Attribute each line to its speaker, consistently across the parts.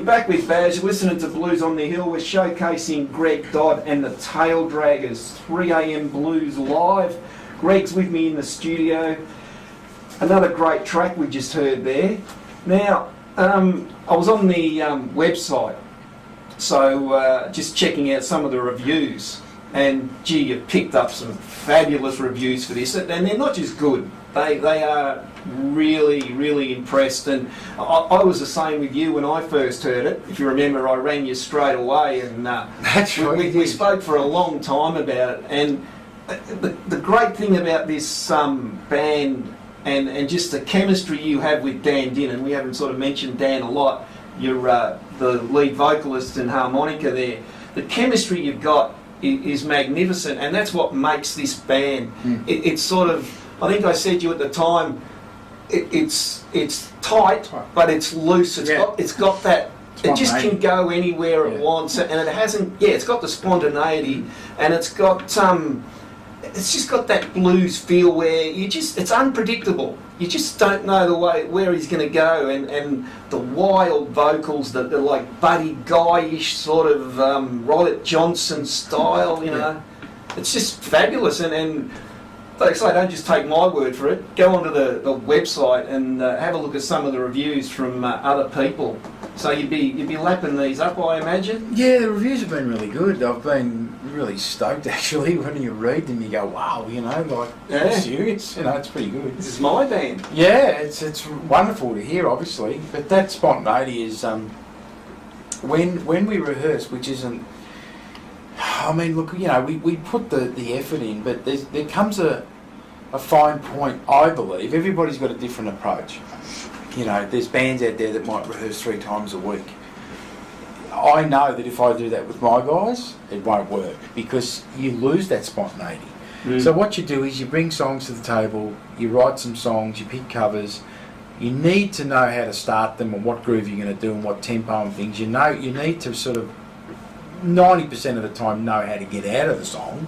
Speaker 1: back with Baz. You're listening to Blues on the Hill. We're showcasing Greg Dodd and the Taildraggers, 3am Blues Live. Greg's with me in the studio. Another great track we just heard there. Now, I was on the website, so just checking out some of the reviews. And gee, you've picked up some fabulous reviews for this, and they're not just good. They are really, really impressed. And I was the same with you when I first heard it. If you remember, I rang you straight away, and we spoke for a long time about it. And the great thing about this band and just the chemistry you have with Dan Dinnan, we haven't sort of mentioned Dan a lot. You're the lead vocalist and harmonica there. The chemistry you've got is magnificent, and that's what makes this band. It's sort of, I think I said to you at the time, it's tight, but it's loose. It's got that. It just can go anywhere it wants, and it hasn't. Yeah, it's got the spontaneity, and it's got it's just got that blues feel where it's unpredictable. You just don't know where he's going to go, and the wild vocals, the like Buddy Guy-ish sort of Robert Johnson style, you know. It's just fabulous, and like I say, don't just take my word for it. Go onto the website and have a look at some of the reviews from other people. So you'd be lapping these up, I imagine?
Speaker 2: Yeah, the reviews have been really good. I've been really stoked, actually. When you read them, you go, wow, you know, like, serious. You know, it's pretty good.
Speaker 1: This is my band.
Speaker 2: Yeah, it's wonderful to hear, obviously. But that spontaneity is, when we rehearse, which isn't, I mean, look, you know, we put the effort in, but there comes a fine point, I believe. Everybody's got a different approach. You know, there's bands out there that might rehearse 3 times a week. I know that if I do that with my guys, it won't work because you lose that spontaneity. So what you do is you bring songs to the table, you write some songs, you pick covers. You need to know how to start them and what groove you're going to do and what tempo and things. You need to sort of 90% of the time know how to get out of the song.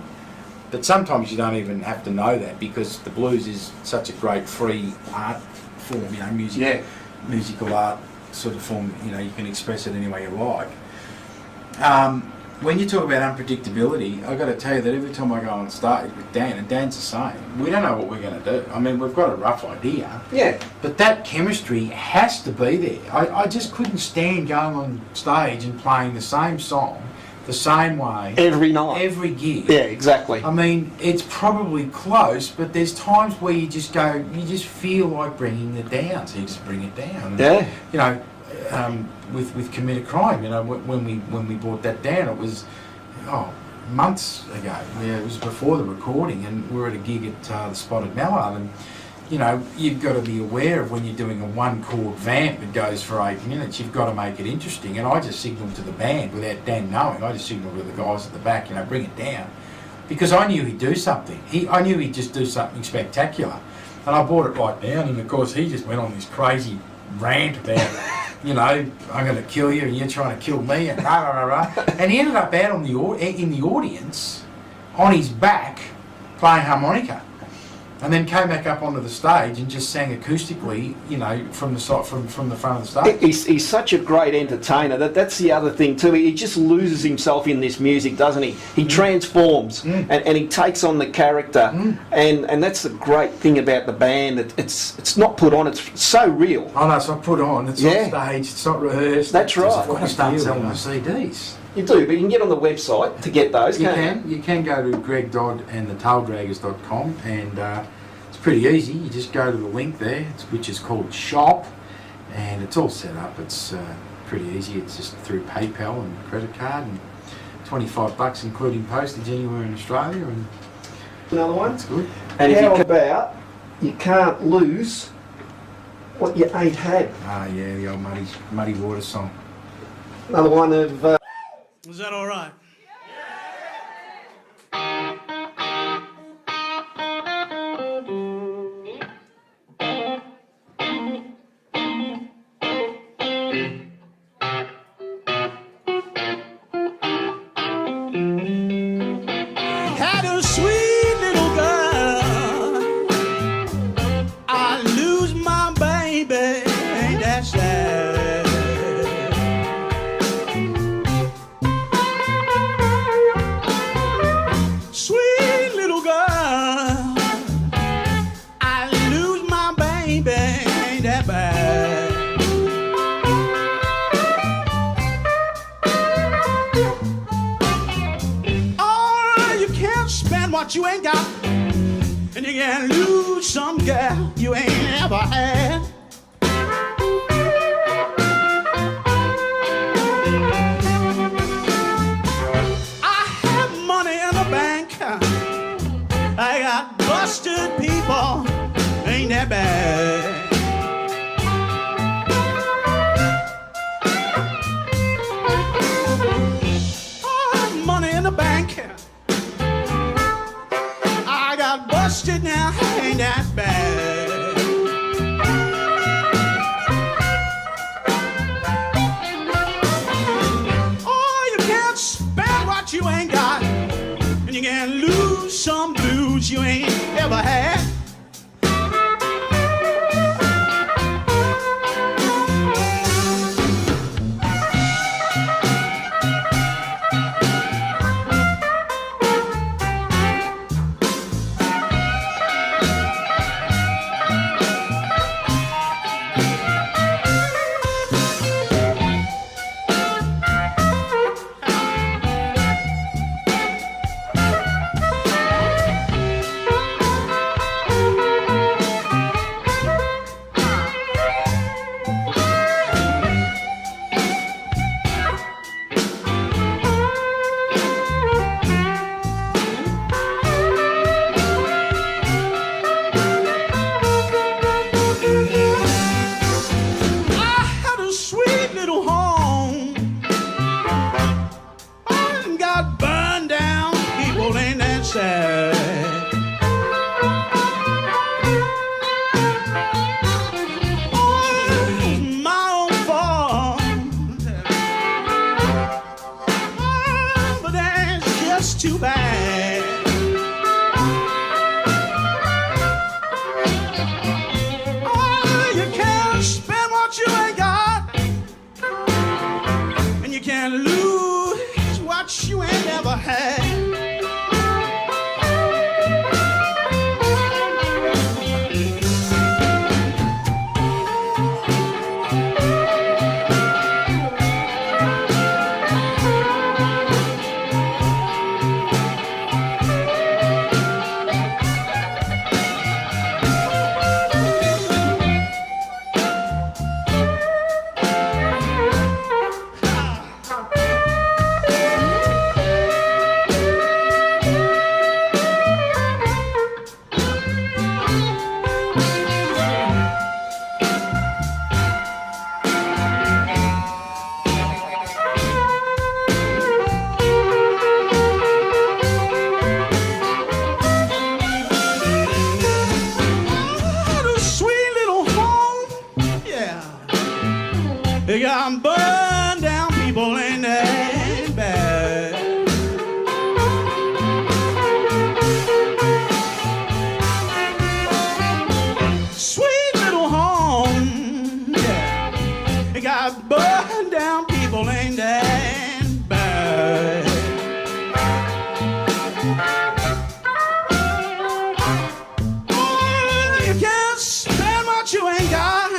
Speaker 2: But sometimes you don't even have to know that because the blues is such a great free art form, you know, musical art sort of form, you know, you can express it any way you like. When you talk about unpredictability, I've got to tell you that every time I go on stage with Dan, and Dan's the same, we don't know what we're going to do. I mean, we've got a rough idea, but that chemistry has to be there. I just couldn't stand going on stage and playing the same song the same way
Speaker 1: every night,
Speaker 2: every gig.
Speaker 1: Yeah, exactly.
Speaker 2: I mean, it's probably close, but there's times where you just feel like bringing it down, so you just bring it down.
Speaker 1: Yeah.
Speaker 2: You know, with Commit a Crime, you know, when we brought that down, it was months ago. Yeah, it was before the recording, and we were at a gig at the Spotted Mallard, and you know, you've got to be aware of when you're doing a 1-chord vamp that goes for 8 minutes, you've got to make it interesting. And I just signalled to the band without Dan knowing. I just signalled to the guys at the back, you know, bring it down, because I knew he'd do something. I knew he'd just do something spectacular, and I brought it right down. And of course, he just went on this crazy rant about, you know, I'm going to kill you and you're trying to kill me, and rah, rah, rah, rah. And he ended up out in the audience on his back playing harmonica, and then came back up onto the stage and just sang acoustically, you know, from the front of the stage.
Speaker 1: He's such a great entertainer. That's the other thing too. He just loses himself in this music, doesn't he? He transforms and he takes on the character, and that's the great thing about the band. It's not put on. It's so real.
Speaker 2: Oh no, it's not put on. It's on stage. It's not rehearsed.
Speaker 1: That's right.
Speaker 2: I've got to start selling the CDs.
Speaker 1: You do, but you can get on the website to get those,
Speaker 2: You can go to Greg Dodd and the Taildraggers.com, and it's pretty easy. You just go to the link there, which is called Shop, and it's all set up. It's pretty easy. It's just through PayPal and credit card, and $25 including postage anywhere in Australia. And
Speaker 1: another one?
Speaker 2: That's good.
Speaker 1: And how about you can't lose what you ain't had?
Speaker 2: Ah, yeah, the old Muddy Water song.
Speaker 1: Another one of...
Speaker 3: Was that all right? Had a sweet little girl. I lose my baby. Ain't that sad? what you ain't got, and you can lose some girl you ain't ever had. I have money in the bank, I got busted people, ain't that bad. In the bank, I got busted now, ain't that bad. Oh, you can't spend what you ain't got, and you can lose some blues you ain't ever had. Too bad. Oh, you can't spend what you ain't got, and you can't lose what you ain't never had. I'm burned down, people ain't that bad. Sweet little home, yeah. It got burned down, people ain't that bad. You can't spend what you ain't got.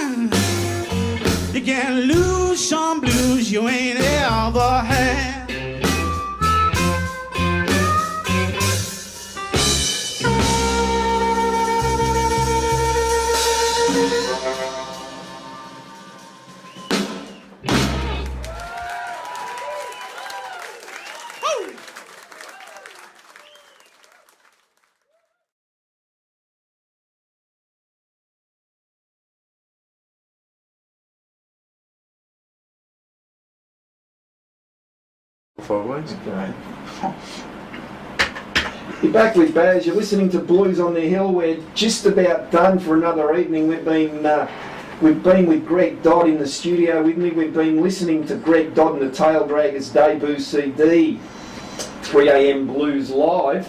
Speaker 3: You can't lose some blues you ain't ever had.
Speaker 2: Forwards.
Speaker 1: Okay. You're back with Baz. You're listening to Blues on the Hill. We're just about done for another evening. We've been with Greg Dodd in the studio with me. We've been listening to Greg Dodd and the Taildraggers debut CD, 3am Blues Live.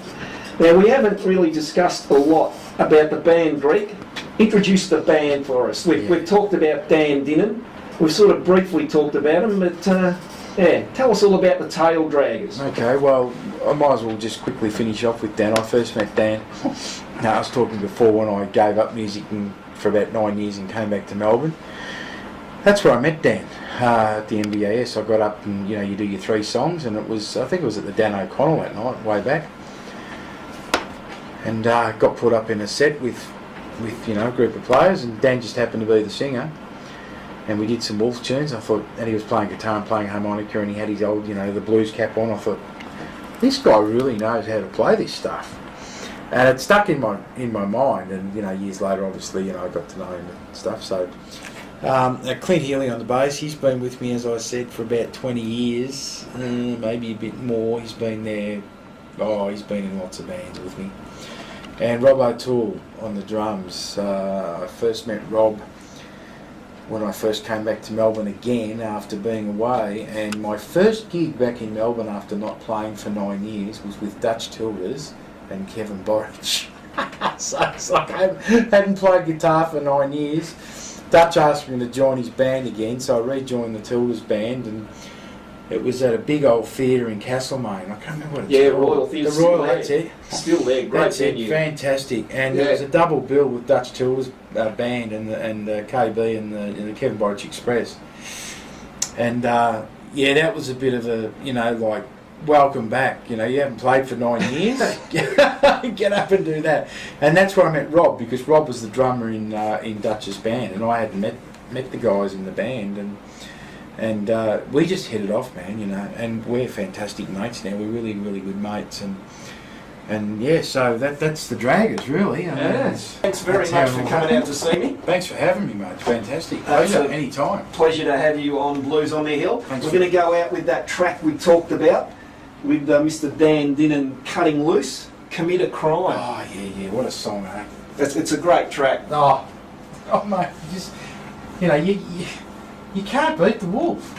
Speaker 1: Now, we haven't really discussed a lot about the band, Greg. Introduce the band for us. We've talked about Dan Dinnan. We've sort of briefly talked about him, but yeah, tell us all about the Taildraggers.
Speaker 2: Okay, well, I might as well just quickly finish off with Dan. I first met Dan, I was talking before, when I gave up music for about 9 years and came back to Melbourne. That's where I met Dan, at the MBAS. I got up and, you do your 3 songs, and I think it was at the Dan O'Connell that night, way back. and got put up in a set with a group of players, and Dan just happened to be the singer, and we did some Wolf tunes. I thought, and he was playing guitar and playing harmonica, and he had his old, the blues cap on. I thought, this guy really knows how to play this stuff, and it stuck in my mind. And years later, obviously, I got to know him and stuff. So Clint Healy on the bass, he's been with me, as I said, for about 20 years, maybe a bit more. He's been there. He's been in lots of bands with me. And Rob O'Toole on the drums. I first met Rob when I first came back to Melbourne again after being away, and my first gig back in Melbourne after not playing for 9 years was with Dutch Tilders and Kevin Borich. So it's like I hadn't played guitar for 9 years. Dutch asked me to join his band again, so I rejoined the Tilders band, and it was at a big old theatre in Castlemaine. I can't remember what it's called.
Speaker 1: Royal Theatre.
Speaker 2: The Royal, that's it.
Speaker 1: Still there, great venue.
Speaker 2: Fantastic. And there was a double bill with Dutch Tilders band and the KB and the Kevin Borich Express. And that was a bit of a, like, welcome back. You haven't played for 9 years. Get up and do that. And that's where I met Rob, because Rob was the drummer in Dutch's band, and I hadn't met the guys in the band, and we just hit it off, man, and we're fantastic mates now. We're really, really good mates, and so that's the Draggers, really.
Speaker 1: Thanks very much for coming out to see me.
Speaker 2: Thanks for having me, mate. Fantastic. Pleasure, any time.
Speaker 1: Pleasure to have you on Blues on the Hill. We're going to go out with that track we talked about with Mr. Dan Dinnan, Cutting Loose, Commit a Crime.
Speaker 2: Oh, yeah, what a song, eh?
Speaker 1: It's a great track.
Speaker 2: Oh mate, you can't beat the Wolf.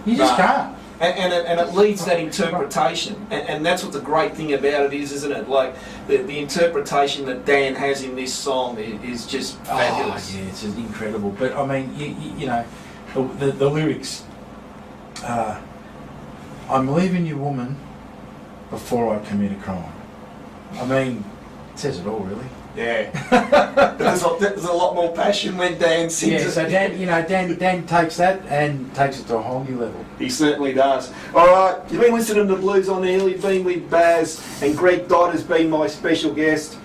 Speaker 2: You just can't.
Speaker 1: And it leads that interpretation. And that's what the great thing about it is, isn't it? Like, the interpretation that Dan has in this song is just fabulous.
Speaker 2: Oh, yeah, it's incredible. But, I mean, the lyrics, I'm leaving you, woman, before I commit a crime. I mean, it says it all, really.
Speaker 1: Yeah. There's a lot more passion when Dan sings it.
Speaker 2: So Dan takes that and takes it to a whole new level.
Speaker 1: He certainly does. All right, you've been listening to Blues on the Hill. You've been with Baz, and Greg Dodd has been my special guest.